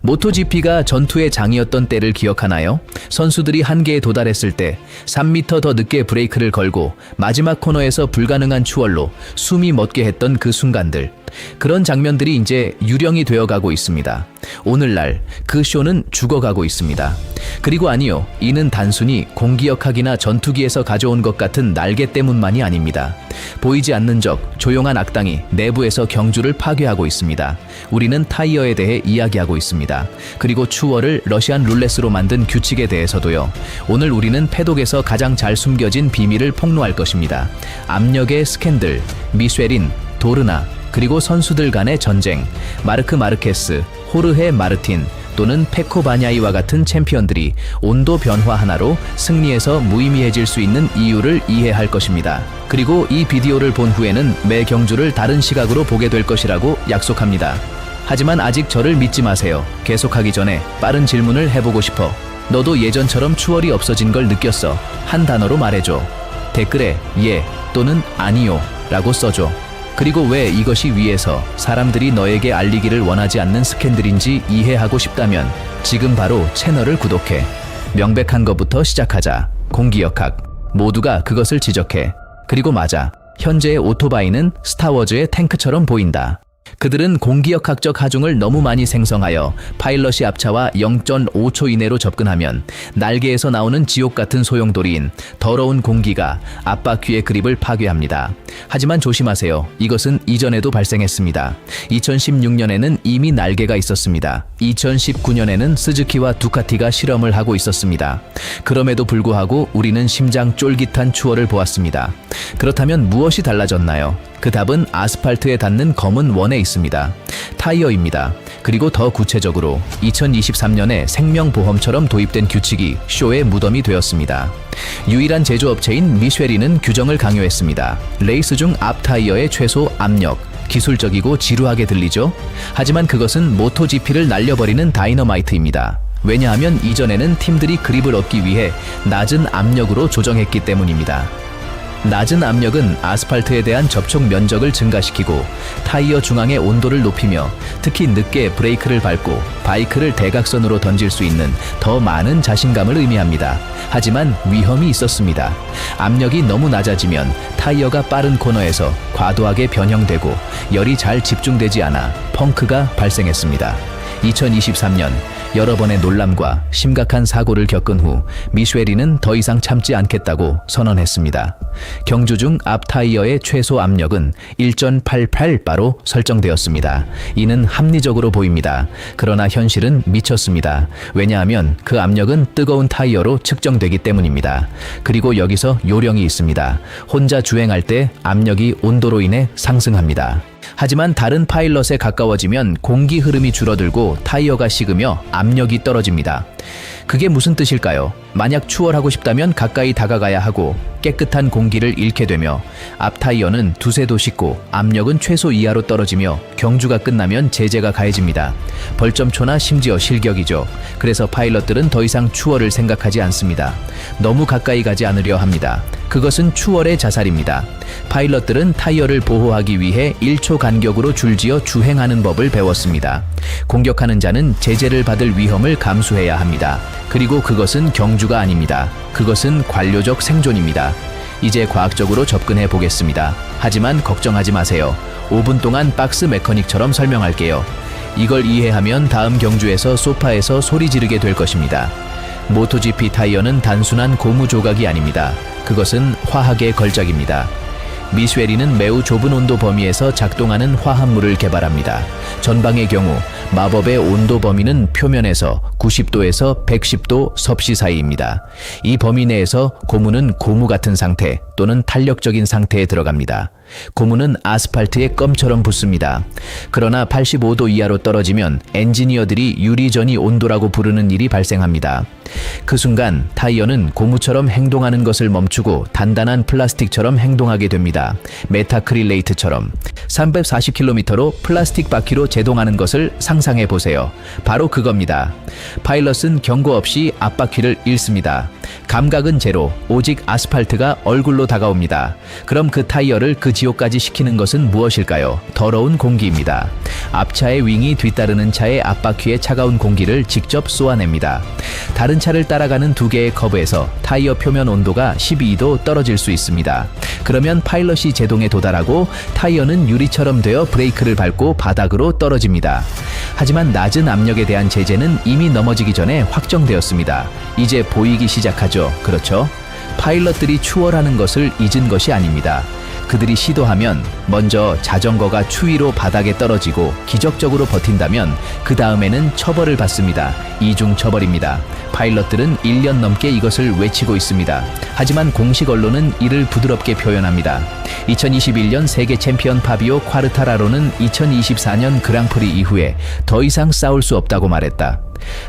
모토GP가 전투의 장이었던 때를 기억하나요? 선수들이 한계에 도달했을 때 3m 더 늦게 브레이크를 걸고 마지막 코너에서 불가능한 추월로 숨이 멎게 했던 그 순간들. 그런 장면들이 이제 유령이 되어가고 있습니다. 오늘날 그 쇼는 죽어가고 있습니다. 그리고 아니요, 이는 단순히 공기역학이나 전투기에서 가져온 것 같은 날개 때문만이 아닙니다. 보이지 않는 적, 조용한 악당이 내부에서 경주를 파괴하고 있습니다. 우리는 타이어에 대해 이야기하고 있습니다. 그리고 추월을 러시안 룰렛으로 만든 규칙에 대해서도요. 오늘 우리는 패독에서 가장 잘 숨겨진 비밀을 폭로할 것입니다. 압력의 스캔들, 미쉐린, 도르나, 그리고 선수들 간의 전쟁, 마르크 마르케스, 호르헤 마르틴 또는 페코 바냐이와 같은 챔피언들이 온도 변화 하나로 승리에서 무의미해질 수 있는 이유를 이해할 것입니다. 그리고 이 비디오를 본 후에는 매 경주를 다른 시각으로 보게 될 것이라고 약속합니다. 하지만 아직 저를 믿지 마세요. 계속하기 전에 빠른 질문을 해보고 싶어. 너도 예전처럼 추월이 없어진 걸 느꼈어? 한 단어로 말해줘. 댓글에 예 또는 아니요 라고 써줘. 그리고 왜 이것이 위에서 사람들이 너에게 알리기를 원하지 않는 스캔들인지 이해하고 싶다면 지금 바로 채널을 구독해. 명백한 것부터 시작하자. 공기역학. 모두가 그것을 지적해. 그리고 맞아. 현재의 오토바이는 스타워즈의 탱크처럼 보인다. 그들은 공기역학적 하중을 너무 많이 생성하여 파일럿이 앞차와 0.5초 이내로 접근하면 날개에서 나오는 지옥 같은 소용돌이인 더러운 공기가 앞바퀴의 그립을 파괴합니다. 하지만 조심하세요. 이것은 이전에도 발생했습니다. 2016년에는 이미 날개가 있었습니다. 2019년에는 스즈키와 두카티가 실험을 하고 있었습니다. 그럼에도 불구하고 우리는 심장 쫄깃한 추월을 보았습니다. 그렇다면 무엇이 달라졌나요? 그 답은 아스팔트에 닿는 검은 원에 있습니다. 타이어입니다. 그리고 더 구체적으로 2023년에 생명보험처럼 도입된 규칙이 쇼의 무덤이 되었습니다. 유일한 제조업체인 미쉐린은 규정을 강요했습니다. 레이스 중 앞 타이어의 최소 압력, 기술적이고 지루하게 들리죠? 하지만 그것은 모토GP를 날려버리는 다이너마이트입니다. 왜냐하면 이전에는 팀들이 그립을 얻기 위해 낮은 압력으로 조정했기 때문입니다. 낮은 압력은 아스팔트에 대한 접촉 면적을 증가시키고 타이어 중앙의 온도를 높이며 특히 늦게 브레이크를 밟고 바이크를 대각선으로 던질 수 있는 더 많은 자신감을 의미합니다. 하지만 위험이 있었습니다. 압력이 너무 낮아지면 타이어가 빠른 코너에서 과도하게 변형되고 열이 잘 집중되지 않아 펑크가 발생했습니다. 2023년 여러 번의 논란과 심각한 사고를 겪은 후 미쉐린은 더 이상 참지 않겠다고 선언했습니다. 경주 중 앞 타이어의 최소 압력은 1.88바로 설정되었습니다. 이는 합리적으로 보입니다. 그러나 현실은 미쳤습니다. 왜냐하면 그 압력은 뜨거운 타이어로 측정되기 때문입니다. 그리고 여기서 요령이 있습니다. 혼자 주행할 때 압력이 온도로 인해 상승합니다. 하지만 다른 파일럿에 가까워지면 공기 흐름이 줄어들고 타이어가 식으며 압력이 떨어집니다. 그게 무슨 뜻일까요? 만약 추월하고 싶다면 가까이 다가가야 하고 깨끗한 공기를 잃게 되며 앞 타이어는 두세도 식고 압력은 최소 이하로 떨어지며 경주가 끝나면 제재가 가해집니다. 벌점초나 심지어 실격이죠. 그래서 파일럿들은 더 이상 추월을 생각하지 않습니다. 너무 가까이 가지 않으려 합니다. 그것은 추월의 자살입니다. 파일럿들은 타이어를 보호하기 위해 1초 간격으로 줄지어 주행하는 법을 배웠습니다. 공격하는 자는 제재를 받을 위험을 감수해야 합니다. 그리고 그것은 경주가 아닙니다. 그것은 관료적 생존입니다. 이제 과학적으로 접근해 보겠습니다. 하지만 걱정하지 마세요. 5분 동안 박스 메커닉처럼 설명할게요. 이걸 이해하면 다음 경주에서 소파에서 소리 지르게 될 것입니다. 모토GP 타이어는 단순한 고무 조각이 아닙니다. 그것은 화학의 걸작입니다. 미쉐린은 매우 좁은 온도 범위에서 작동하는 화합물을 개발합니다. 전방의 경우 마법의 온도 범위는 표면에서 90도에서 110도 섭씨 사이입니다. 이 범위 내에서 고무는 고무 같은 상태 또는 탄력적인 상태에 들어갑니다. 고무는 아스팔트에 껌처럼 붙습니다. 그러나 85도 이하로 떨어지면 엔지니어들이 유리전이 온도라고 부르는 일이 발생합니다. 그 순간 타이어는 고무처럼 행동하는 것을 멈추고 단단한 플라스틱처럼 행동하게 됩니다. 메타크릴레이트처럼 340km로 플라스틱 바퀴로 제동하는 것을 상상해 보세요. 바로 그겁니다. 파일럿은 경고 없이 앞바퀴를 잃습니다. 감각은 제로, 오직 아스팔트가 얼굴로 다가옵니다. 그럼 그 타이어를 그 지옥까지 시키는 것은 무엇일까요? 더러운 공기입니다. 앞차의 윙이 뒤따르는 차의 앞바퀴에 차가운 공기를 직접 쏘아냅니다. 다른 차를 따라가는 두 개의 커브에서 타이어 표면 온도가 12도 떨어질 수 있습니다. 그러면 파일럿이 제동에 도달하고 타이어는 유리처럼 되어 브레이크를 밟고 바닥으로 떨어집니다. 하지만 낮은 압력에 대한 제재는 이미 넘어지기 전에 확정되었습니다. 이제 보이기 시작하죠. 그렇죠? 파일럿들이 추월하는 것을 잊은 것이 아닙니다. 그들이 시도하면 먼저 자전거가 추위로 바닥에 떨어지고 기적적으로 버틴다면 그 다음에는 처벌을 받습니다. 이중 처벌입니다. 파일럿들은 1년 넘게 이것을 외치고 있습니다. 하지만 공식 언론은 이를 부드럽게 표현합니다. 2021년 세계 챔피언 파비오 콰르타라로는 2024년 그랑프리 이후에 더 이상 싸울 수 없다고 말했다.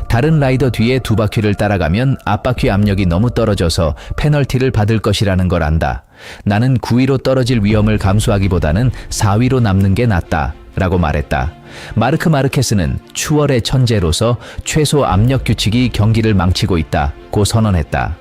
다른 라이더 뒤에 두 바퀴를 따라가면 앞바퀴 압력이 너무 떨어져서 페널티를 받을 것이라는 걸 안다. 나는 9위로 떨어질 위험을 감수하기보다는 4위로 남는 게 낫다. 라고 말했다. 마르크 마르케스는 추월의 천재로서 최소 압력 규칙이 경기를 망치고 있다고 선언했다.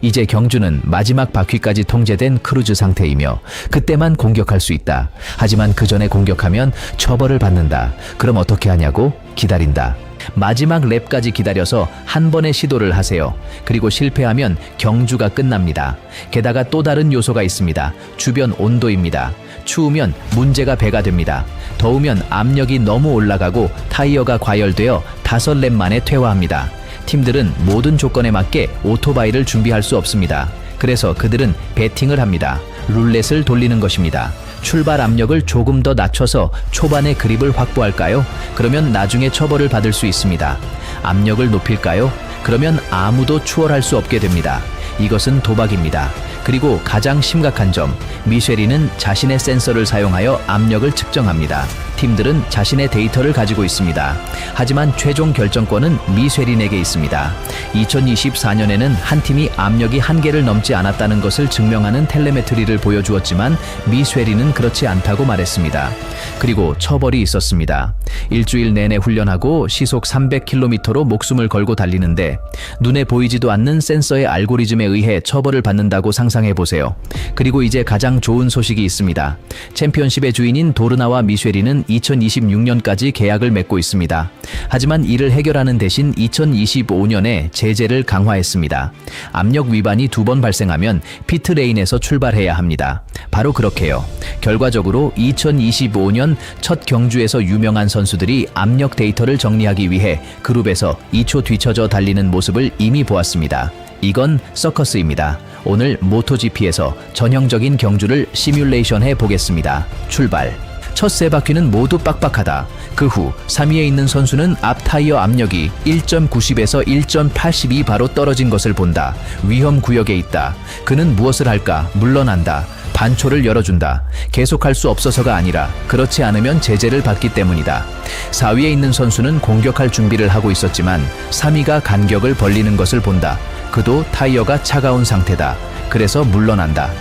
이제 경주는 마지막 바퀴까지 통제된 크루즈 상태이며 그때만 공격할 수 있다. 하지만 그 전에 공격하면 처벌을 받는다. 그럼 어떻게 하냐고? 기다린다. 마지막 랩까지 기다려서 한 번의 시도를 하세요. 그리고 실패하면 경주가 끝납니다. 게다가 또 다른 요소가 있습니다. 주변 온도입니다. 추우면 문제가 배가 됩니다. 더우면 압력이 너무 올라가고 타이어가 과열되어 5랩 만에 퇴화합니다. 팀들은 모든 조건에 맞게 오토바이를 준비할 수 없습니다. 그래서 그들은 배팅을 합니다. 룰렛을 돌리는 것입니다. 출발 압력을 조금 더 낮춰서 초반의 그립을 확보할까요? 그러면 나중에 처벌을 받을 수 있습니다. 압력을 높일까요? 그러면 아무도 추월할 수 없게 됩니다. 이것은 도박입니다. 그리고 가장 심각한 점, 미쉐린은 자신의 센서를 사용하여 압력을 측정합니다. 팀들은 자신의 데이터를 가지고 있습니다. 하지만 최종 결정권은 미쉐린에게 있습니다. 2024년에는 한 팀이 압력이 한계를 넘지 않았다는 것을 증명하는 텔레메트리를 보여주었지만 미쉐린은 그렇지 않다고 말했습니다. 그리고 처벌이 있었습니다. 일주일 내내 훈련하고 시속 300km로 목숨을 걸고 달리는데 눈에 보이지도 않는 센서의 알고리즘에 의해 처벌을 받는다고 상상해보세요. 그리고 이제 가장 좋은 소식이 있습니다. 챔피언십의 주인인 도르나와 미쉐린은 2026년까지 계약을 맺고 있습니다. 하지만 이를 해결하는 대신 2025년에 제재를 강화했습니다. 압력 위반이 2번 발생하면 피트레인에서 출발해야 합니다. 바로 그렇게요. 결과적으로 2025년 첫 경주에서 유명한 선수들이 압력 데이터를 정리하기 위해 그룹에서 2초 뒤처져 달리는 모습을 이미 보았습니다. 이건 서커스입니다. 오늘 모토GP에서 전형적인 경주를 시뮬레이션해 보겠습니다. 출발. 첫 세 바퀴는 모두 빡빡하다. 그 후 3위에 있는 선수는 앞 타이어 압력이 1.90에서 1.82 바로 떨어진 것을 본다. 위험 구역에 있다. 그는 무엇을 할까? 물러난다. 반초를 열어준다. 계속할 수 없어서가 아니라 그렇지 않으면 제재를 받기 때문이다. 4위에 있는 선수는 공격할 준비를 하고 있었지만 3위가 간격을 벌리는 것을 본다. 그도 타이어가 차가운 상태다. 그래서 물러난다.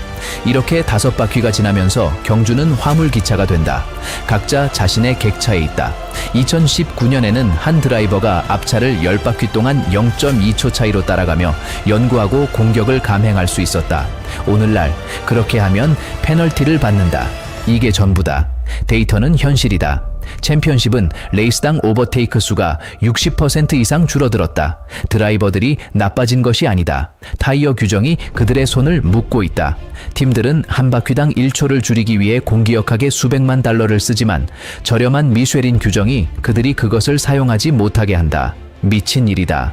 이렇게 5바퀴가 지나면서 경주는 화물기차가 된다. 각자 자신의 객차에 있다. 2019년에는 한 드라이버가 앞차를 10바퀴 동안 0.2초 차이로 따라가며 연구하고 공격을 감행할 수 있었다. 오늘날 그렇게 하면 페널티를 받는다. 이게 전부다. 데이터는 현실이다. 챔피언십은 레이스당 오버테이크 수가 60% 이상 줄어들었다. 드라이버들이 나빠진 것이 아니다. 타이어 규정이 그들의 손을 묶고 있다. 팀들은 한 바퀴당 1초를 줄이기 위해 공기역학에 수백만 달러를 쓰지만 저렴한 미쉐린 규정이 그들이 그것을 사용하지 못하게 한다. 미친 일이다.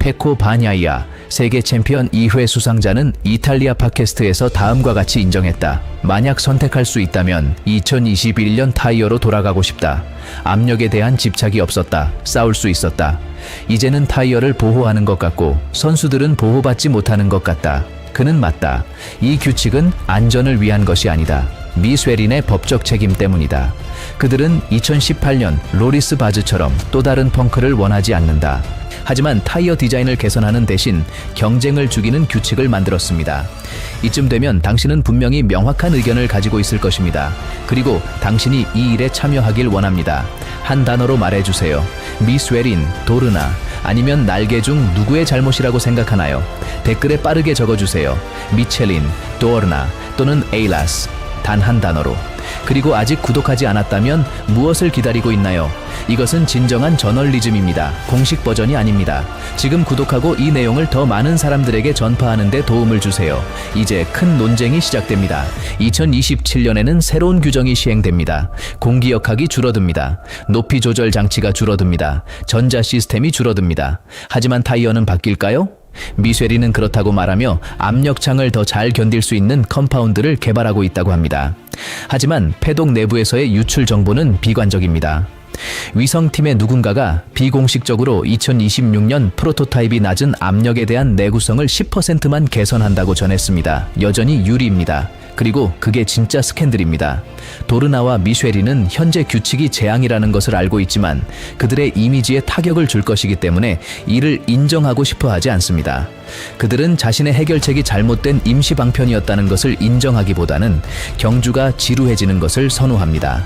페코 바냐이아 세계 챔피언 2회 수상자는 이탈리아 팟캐스트에서 다음과 같이 인정했다. 만약 선택할 수 있다면 2021년 타이어로 돌아가고 싶다. 압력에 대한 집착이 없었다. 싸울 수 있었다. 이제는 타이어를 보호하는 것 같고 선수들은 보호받지 못하는 것 같다. 그는 맞다. 이 규칙은 안전을 위한 것이 아니다. 미쉐린의 법적 책임 때문이다. 그들은 2018년 로리스 바즈처럼 또 다른 펑크를 원하지 않는다. 하지만 타이어 디자인을 개선하는 대신 경쟁을 죽이는 규칙을 만들었습니다. 이쯤 되면 당신은 분명히 명확한 의견을 가지고 있을 것입니다. 그리고 당신이 이 일에 참여하길 원합니다. 한 단어로 말해주세요. 미쉐린, 도르나, 아니면 날개 중 누구의 잘못이라고 생각하나요? 댓글에 빠르게 적어주세요. 미첼린, 도르나 또는 에일라스. 단 한 단어로. 그리고 아직 구독하지 않았다면 무엇을 기다리고 있나요? 이것은 진정한 저널리즘입니다. 공식 버전이 아닙니다. 지금 구독하고 이 내용을 더 많은 사람들에게 전파하는 데 도움을 주세요. 이제 큰 논쟁이 시작됩니다. 2027년에는 새로운 규정이 시행됩니다. 공기역학이 줄어듭니다. 높이 조절 장치가 줄어듭니다. 전자 시스템이 줄어듭니다. 하지만 타이어는 바뀔까요? 미쉐린은 그렇다고 말하며 압력창을 더 잘 견딜 수 있는 컴파운드를 개발하고 있다고 합니다. 하지만 패독 내부에서의 유출 정보는 비관적입니다. 위성팀의 누군가가 비공식적으로 2026년 프로토타입이 낮은 압력에 대한 내구성을 10%만 개선한다고 전했습니다. 여전히 유리입니다. 그리고 그게 진짜 스캔들입니다. 도르나와 미쉐린은 현재 규칙이 재앙이라는 것을 알고 있지만 그들의 이미지에 타격을 줄 것이기 때문에 이를 인정하고 싶어 하지 않습니다. 그들은 자신의 해결책이 잘못된 임시 방편이었다는 것을 인정하기보다는 경주가 지루해지는 것을 선호합니다.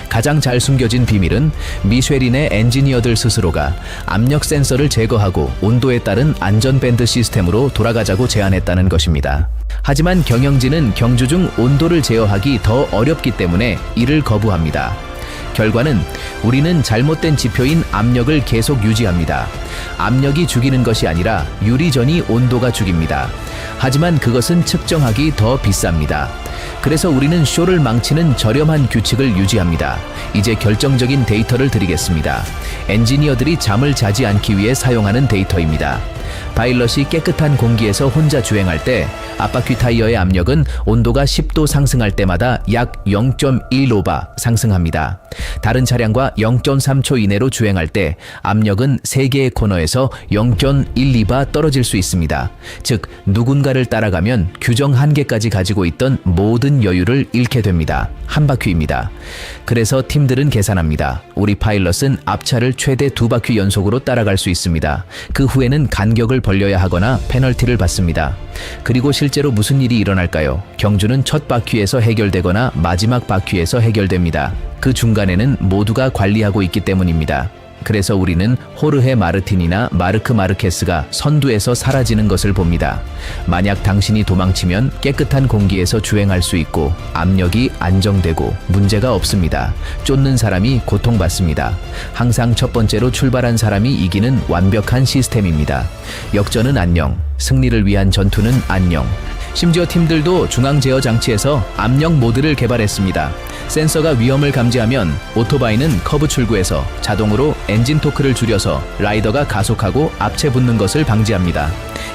가장 잘 숨겨진 비밀은 미쉐린의 엔지니어들 스스로가 압력 센서를 제거하고 온도에 따른 안전밴드 시스템으로 돌아가자고 제안했다는 것입니다. 하지만 경영진은 경주 중 온도를 제어하기 더 어렵기 때문에 이를 거부합니다. 결과는 우리는 잘못된 지표인 압력을 계속 유지합니다. 압력이 죽이는 것이 아니라 유리전이 온도가 죽입니다. 하지만 그것은 측정하기 더 비쌉니다. 그래서 우리는 쇼를 망치는 저렴한 규칙을 유지합니다. 이제 결정적인 데이터를 드리겠습니다. 엔지니어들이 잠을 자지 않기 위해 사용하는 데이터입니다. 파일럿이 깨끗한 공기에서 혼자 주행할 때 앞바퀴 타이어의 압력은 온도가 10도 상승할 때마다 약 0.1로바 상승합니다. 다른 차량과 0.3초 이내로 주행할 때 압력은 3개의 코너에서 0.12바 떨어질 수 있습니다. 즉 누군가를 따라가면 규정 한계까지 가지고 있던 모든 여유를 잃게 됩니다. 한 바퀴입니다. 그래서 팀들은 계산합니다. 우리 파일럿은 앞차를 최대 2바퀴 연속으로 따라갈 수 있습니다. 그 후에는 간격을 벌려야 하거나 페널티를 받습니다. 그리고 실제로 무슨 일이 일어날까요? 경주는 첫 바퀴에서 해결되거나 마지막 바퀴에서 해결됩니다. 그 중간에는 모두가 관리하고 있기 때문입니다. 그래서 우리는 호르헤 마르틴이나 마르크 마르케스가 선두에서 사라지는 것을 봅니다. 만약 당신이 도망치면 깨끗한 공기에서 주행할 수 있고 압력이 안정되고 문제가 없습니다. 쫓는 사람이 고통받습니다. 항상 첫 번째로 출발한 사람이 이기는 완벽한 시스템입니다. 역전은 안녕, 승리를 위한 전투는 안녕. 심지어 팀들도 중앙 제어 장치에서 압력 모드를 개발했습니다. 센서가 위험을 감지하면 오토바이는 커브 출구에서 자동으로 엔진 토크를 줄여서 라이더가 가속하고 앞체 붙는 것을 방지합니다.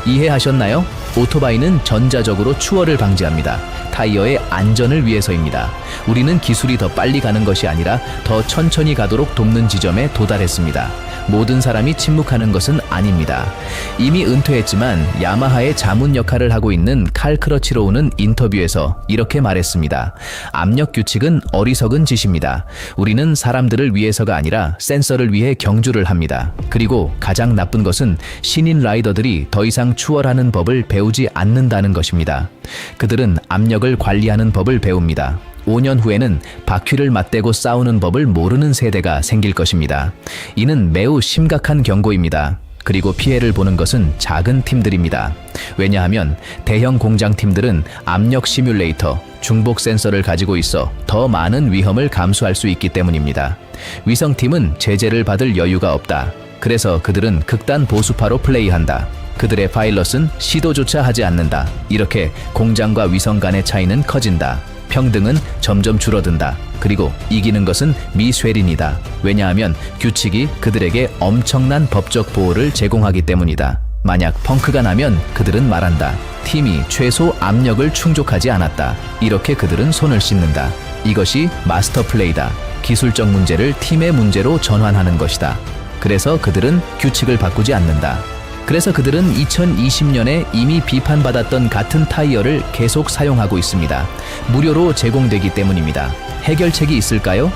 이해하셨나요? 오토바이는 전자적으로 추월을 방지합니다. 타이어의 안전을 위해서입니다. 우리는 기술이 더 빨리 가는 것이 아니라 더 천천히 가도록 돕는 지점에 도달했습니다. 모든 사람이 침묵하는 것은 아닙니다. 이미 은퇴했지만 야마하의 자문 역할을 하고 있는 칼 크러치로우는 인터뷰에서 이렇게 말했습니다. 압력 규칙은 어리석은 짓입니다. 우리는 사람들을 위해서가 아니라 센서를 위해 경주를 합니다. 그리고 가장 나쁜 것은 신인 라이더들이 더 이상 추월하는 법을 배우지 않는다는 것입니다. 그들은 압력을 관리하는 법을 배웁니다. 5년 후에는 바퀴를 맞대고 싸우는 법을 모르는 세대가 생길 것입니다. 이는 매우 심각한 경고입니다. 그리고 피해를 보는 것은 작은 팀들입니다. 왜냐하면 대형 공장 팀들은 압력 시뮬레이터, 중복 센서를 가지고 있어 더 많은 위험을 감수할 수 있기 때문입니다. 위성팀은 제재를 받을 여유가 없다. 그래서 그들은 극단 보수파로 플레이한다. 그들의 파일럿은 시도조차 하지 않는다. 이렇게 공장과 위성 간의 차이는 커진다. 평등은 점점 줄어든다. 그리고 이기는 것은 미쉐린이다. 왜냐하면 규칙이 그들에게 엄청난 법적 보호를 제공하기 때문이다. 만약 펑크가 나면 그들은 말한다. 팀이 최소 압력을 충족하지 않았다. 이렇게 그들은 손을 씻는다. 이것이 마스터 플레이다. 기술적 문제를 팀의 문제로 전환하는 것이다. 그래서 그들은 규칙을 바꾸지 않는다. 그래서 그들은 2020년에 이미 비판받았던 같은 타이어를 계속 사용하고 있습니다. 무료로 제공되기 때문입니다. 해결책이 있을까요?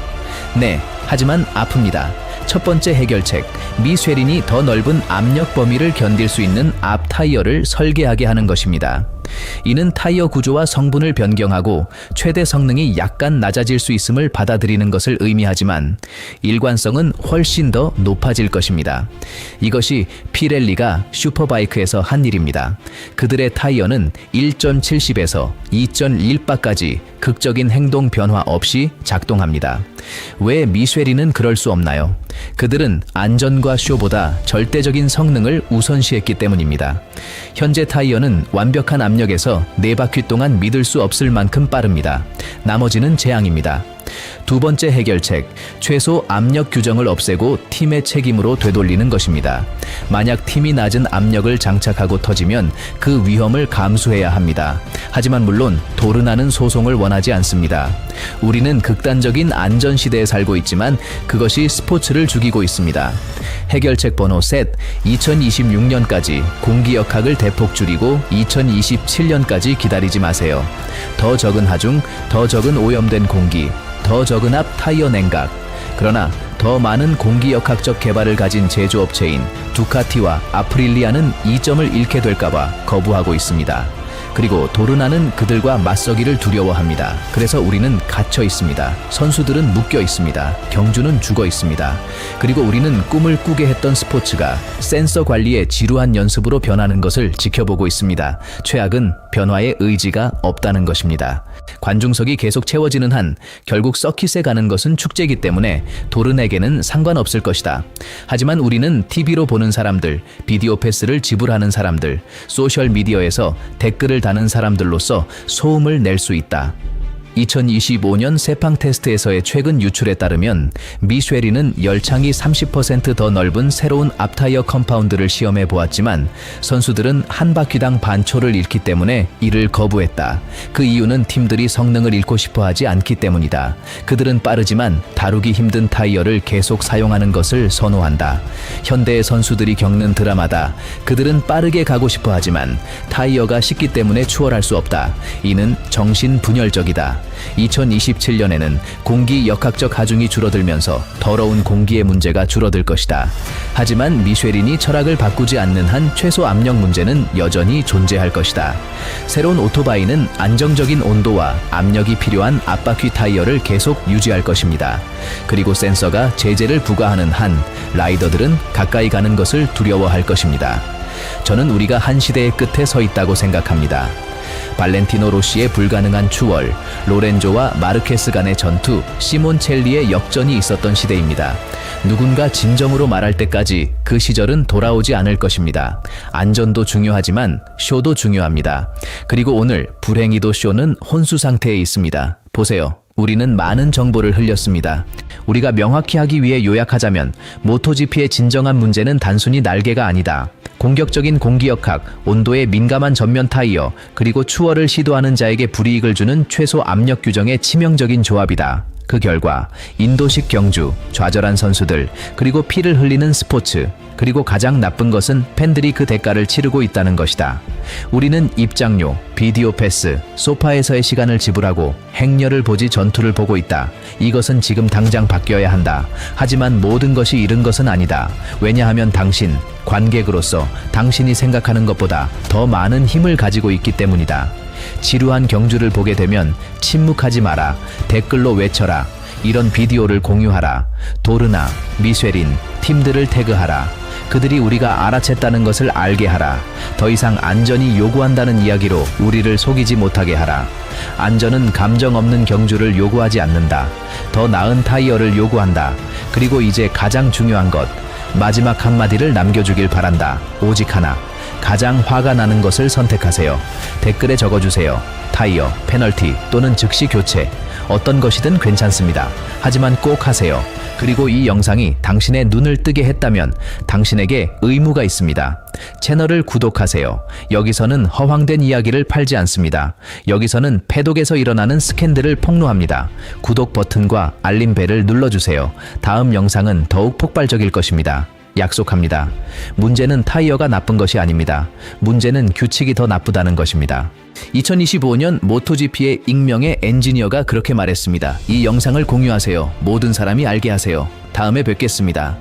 네, 하지만 아픕니다. 첫 번째 해결책, 미쉐린이 더 넓은 압력 범위를 견딜 수 있는 앞 타이어를 설계하게 하는 것입니다. 이는 타이어 구조와 성분을 변경하고 최대 성능이 약간 낮아질 수 있음을 받아들이는 것을 의미하지만 일관성은 훨씬 더 높아질 것입니다. 이것이 피렐리가 슈퍼바이크에서 한 일입니다. 그들의 타이어는 1.70에서 2.18까지 극적인 행동 변화 없이 작동합니다. 왜 미쉐린은 그럴 수 없나요? 그들은 안전과 쇼보다 절대적인 성능을 우선시했기 때문입니다. 현재 타이어는 완벽한 압력에서 4바퀴 동안 믿을 수 없을 만큼 빠릅니다. 나머지는 재앙입니다. 두 번째 해결책, 최소 압력 규정을 없애고 팀의 책임으로 되돌리는 것입니다. 만약 팀이 낮은 압력을 장착하고 터지면 그 위험을 감수해야 합니다. 하지만 물론 도르나는 소송을 원하지 않습니다. 우리는 극단적인 안전 시대에 살고 있지만 그것이 스포츠를 죽이고 있습니다. 해결책 번호 셋, 2026년까지 공기 역학을 대폭 줄이고 2027년까지 기다리지 마세요. 더 적은 하중, 더 적은 오염된 공기, 더 적은 앞 타이어 냉각. 그러나 더 많은 공기역학적 개발을 가진 제조업체인 두카티와 아프릴리아는 이 점을 잃게 될까봐 거부하고 있습니다. 그리고 도르나는 그들과 맞서기를 두려워합니다. 그래서 우리는 갇혀 있습니다. 선수들은 묶여 있습니다. 경주는 죽어 있습니다. 그리고 우리는 꿈을 꾸게 했던 스포츠가 센서 관리의 지루한 연습으로 변하는 것을 지켜보고 있습니다. 최악은 변화의 의지가 없다는 것입니다. 관중석이 계속 채워지는 한 결국 서킷에 가는 것은 축제이기 때문에 도른에게는 상관없을 것이다. 하지만 우리는 TV로 보는 사람들, 비디오 패스를 지불하는 사람들, 소셜미디어에서 댓글을 다는 사람들로서 소음을 낼 수 있다. 2025년 세팡 테스트에서의 최근 유출에 따르면 미쉐린은 열창이 30% 더 넓은 새로운 앞타이어 컴파운드를 시험해 보았지만 선수들은 한 바퀴당 반초를 잃기 때문에 이를 거부했다. 그 이유는 팀들이 성능을 잃고 싶어 하지 않기 때문이다. 그들은 빠르지만 다루기 힘든 타이어를 계속 사용하는 것을 선호한다. 현대의 선수들이 겪는 드라마다. 그들은 빠르게 가고 싶어 하지만 타이어가 쉽기 때문에 추월할 수 없다. 이는 정신분열적이다. 2027년에는 공기 역학적 하중이 줄어들면서 더러운 공기의 문제가 줄어들 것이다. 하지만 미쉐린이 철학을 바꾸지 않는 한 최소 압력 문제는 여전히 존재할 것이다. 새로운 오토바이는 안정적인 온도와 압력이 필요한 앞바퀴 타이어를 계속 유지할 것입니다. 그리고 센서가 제재를 부과하는 한 라이더들은 가까이 가는 것을 두려워할 것입니다. 저는 우리가 한 시대의 끝에 서 있다고 생각합니다. 발렌티노 로시의 불가능한 추월, 로렌조와 마르케스 간의 전투, 시몬첼리의 역전이 있었던 시대입니다. 누군가 진정으로 말할 때까지 그 시절은 돌아오지 않을 것입니다. 안전도 중요하지만 쇼도 중요합니다. 그리고 오늘 불행히도 쇼는 혼수 상태에 있습니다. 보세요. 우리는 많은 정보를 흘렸습니다. 우리가 명확히 하기 위해 요약하자면 모토GP의 진정한 문제는 단순히 날개가 아니다. 공격적인 공기역학, 온도에 민감한 전면 타이어, 그리고 추월을 시도하는 자에게 불이익을 주는 최소 압력 규정의 치명적인 조합이다. 그 결과 인도식 경주, 좌절한 선수들, 그리고 피를 흘리는 스포츠, 그리고 가장 나쁜 것은 팬들이 그 대가를 치르고 있다는 것이다. 우리는 입장료, 비디오 패스, 소파에서의 시간을 지불하고 행렬을 보지 전투를 보고 있다. 이것은 지금 당장 바뀌어야 한다. 하지만 모든 것이 잃은 것은 아니다. 왜냐하면 당신, 관객으로서 당신이 생각하는 것보다 더 많은 힘을 가지고 있기 때문이다. 지루한 경주를 보게 되면 침묵하지 마라. 댓글로 외쳐라. 이런 비디오를 공유하라. 도르나, 미쉐린, 팀들을 태그하라. 그들이 우리가 알아챘다는 것을 알게 하라. 더 이상 안전이 요구한다는 이야기로 우리를 속이지 못하게 하라. 안전은 감정 없는 경주를 요구하지 않는다. 더 나은 타이어를 요구한다. 그리고 이제 가장 중요한 것, 마지막 한마디를 남겨주길 바란다. 오직 하나. 가장 화가 나는 것을 선택하세요. 댓글에 적어주세요. 타이어, 페널티 또는 즉시 교체. 어떤 것이든 괜찮습니다. 하지만 꼭 하세요. 그리고 이 영상이 당신의 눈을 뜨게 했다면 당신에게 의무가 있습니다. 채널을 구독하세요. 여기서는 허황된 이야기를 팔지 않습니다. 여기서는 패독에서 일어나는 스캔들을 폭로합니다. 구독 버튼과 알림벨을 눌러주세요. 다음 영상은 더욱 폭발적일 것입니다. 약속합니다. 문제는 타이어가 나쁜 것이 아닙니다. 문제는 규칙이 더 나쁘다는 것입니다. 2025년 모토GP의 익명의 엔지니어가 그렇게 말했습니다. 이 영상을 공유하세요. 모든 사람이 알게 하세요. 다음에 뵙겠습니다.